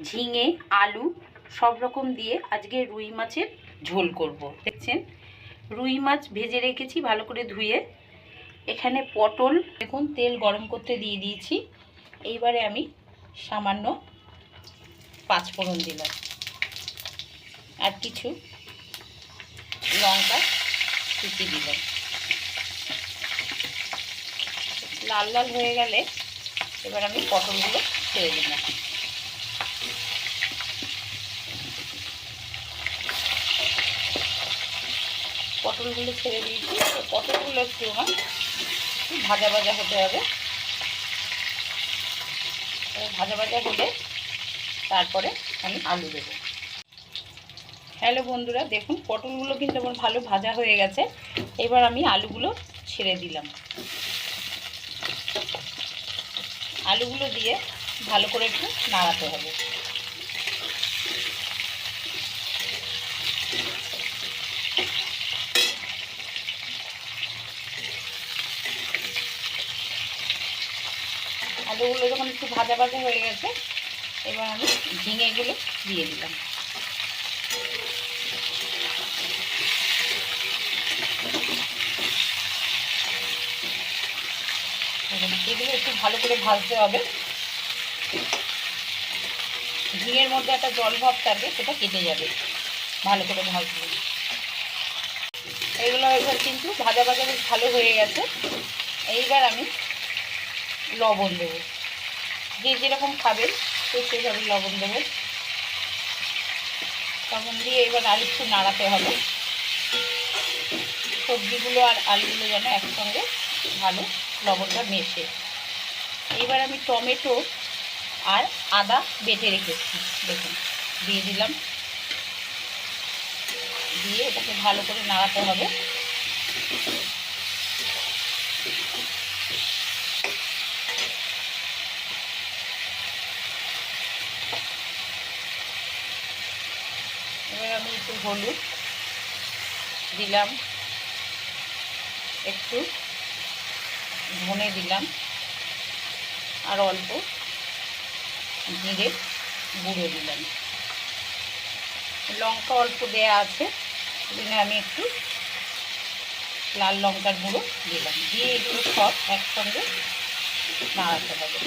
ঝিঙে, আলু সব রকম দিয়ে আজকে রুই মাছের ঝোল করব। দেখছেন রুই মাছ ভেজে রেখেছি ভালো করে ধুয়ে। এখানে পটল, দেখুন তেল গরম করতে দিয়ে দিয়েছি। এইবারে আমি সামান্য পাঁচফোড়ন দিলাম আর কিছু লঙ্কা কুচি দিলাম। লাল লাল হয়ে গেলে এবার আমি পটলগুলো ছেড়ে দিলাম। পটলগুলো ছেড়ে দিয়েছি। পটলগুলো একটু আমার ভাজা ভাজা হতে হবে। ভাজা ভাজা হলে তারপরে আমি আলু দেবো। হ্যালো বন্ধুরা, দেখুন পটলগুলো কিন্তু আমার ভালো ভাজা হয়ে গেছে। এবার আমি আলুগুলো ছেড়ে দিলাম। আলুগুলো দিয়ে ভালো করে একটু নাড়াতে হবে। আলুগুলো যখন একটু ভাজা ভাজা হয়ে গেছে এবার আমি ঝিঙেগুলো দিয়ে দিলাম। এগুলো একটু ভালো করে ভাজতে হবে। ঝিঙের মধ্যে একটা জল ভাব থাকবে, সেটা কেটে যাবে ভালো করে ভাজলে। এগুলো এবার কিন্তু ভাজা ভাজা বেশ ভালো হয়ে গেছে। এইবার আমি লবণ দেবো। যে যেরকম খাবেন তো সেভাবে লবণ দেবেন। লবণ দিয়ে এবার আর একটু নাড়াতে হবে। সবজিগুলো আর আলুগুলো যেন একসঙ্গে ভালো লবণটা মেশে। এবার আমি টমেটো আর আদা বেটে রেখেছি, দেখুন দিয়ে দিলাম। দিয়ে এটাকে ভালো করে নাড়াতে হবে। এবার আমি একটু হলুদ দিলাম, একটু ধনে দিলাম আর অল্প জিরে গুঁড়ো দিলাম। লঙ্কা অল্প দেয়া আছে, সেজন্য আমি একটু লাল লঙ্কার গুঁড়ো দিলাম। দিয়ে এগুলো সব একসঙ্গে নাড়াতে হবে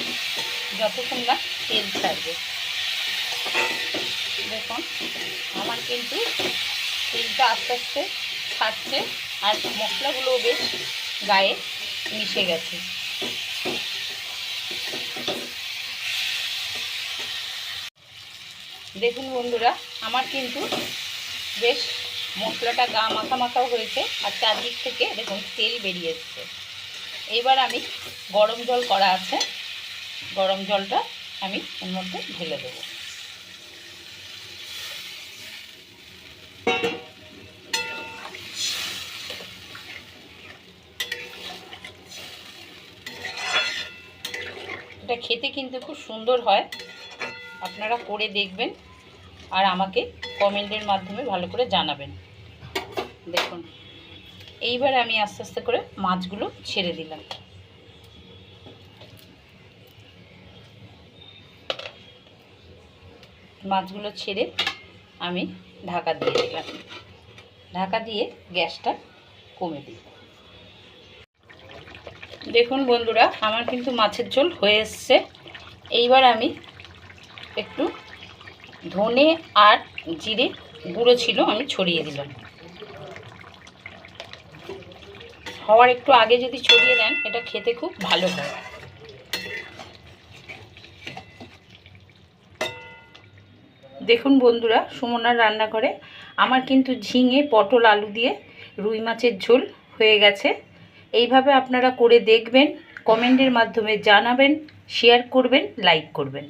যতক্ষণ না তেল ছাড়বে। দেখুন আমার কিন্তু তেলটা আস্তে আস্তে ছাড়ছে আর মশলাগুলোও বেশ গায়ে মিশে গেছে। দেখুন বন্ধুরা, আমার কিন্তু বেশ মশলাটা গা মাখা মাখাও হয়েছে আর চারদিক থেকে দেখুন তেল বেরিয়ে এসছে। এইবার আমি গরম জল করা আছে, গরম জলটা আমি এর মধ্যে ঢেলে দেবো। এটা খেতে কিন্তু খুব সুন্দর হয়, আপনারা করে দেখবেন আর আমাকে কমেন্টের মাধ্যমে ভালো করে জানাবেন। দেখুন এইবার আমি আস্তে আস্তে করে মাছগুলো ছেড়ে দিলাম। মাছগুলো ছেড়ে আমি ঢাকা দিয়ে দিলাম। ঢাকা দিয়ে গ্যাসটা কমে দিই। দেখুন বন্ধুরা, আমার কিন্তু মাছের ঝোল হয়ে এসছে। এইবার আমি একটু ধনে আর জিরে গুঁড়ো ছিল আমি ছড়িয়ে দিলাম। হওয়ার একটু আগে যদি ছড়িয়ে দেন এটা খেতে খুব ভালো হয়। দেখুন বন্ধুরা, সুমনার রান্নাঘরে আমার কিন্তু ঝিঙে পটল আলু দিয়ে রুই মাছের ঝোল হয়ে গেছে। এইভাবে আপনারা করে দেখবেন, কমেন্টের মাধ্যমে জানাবেন, শেয়ার করবেন, লাইক করবেন।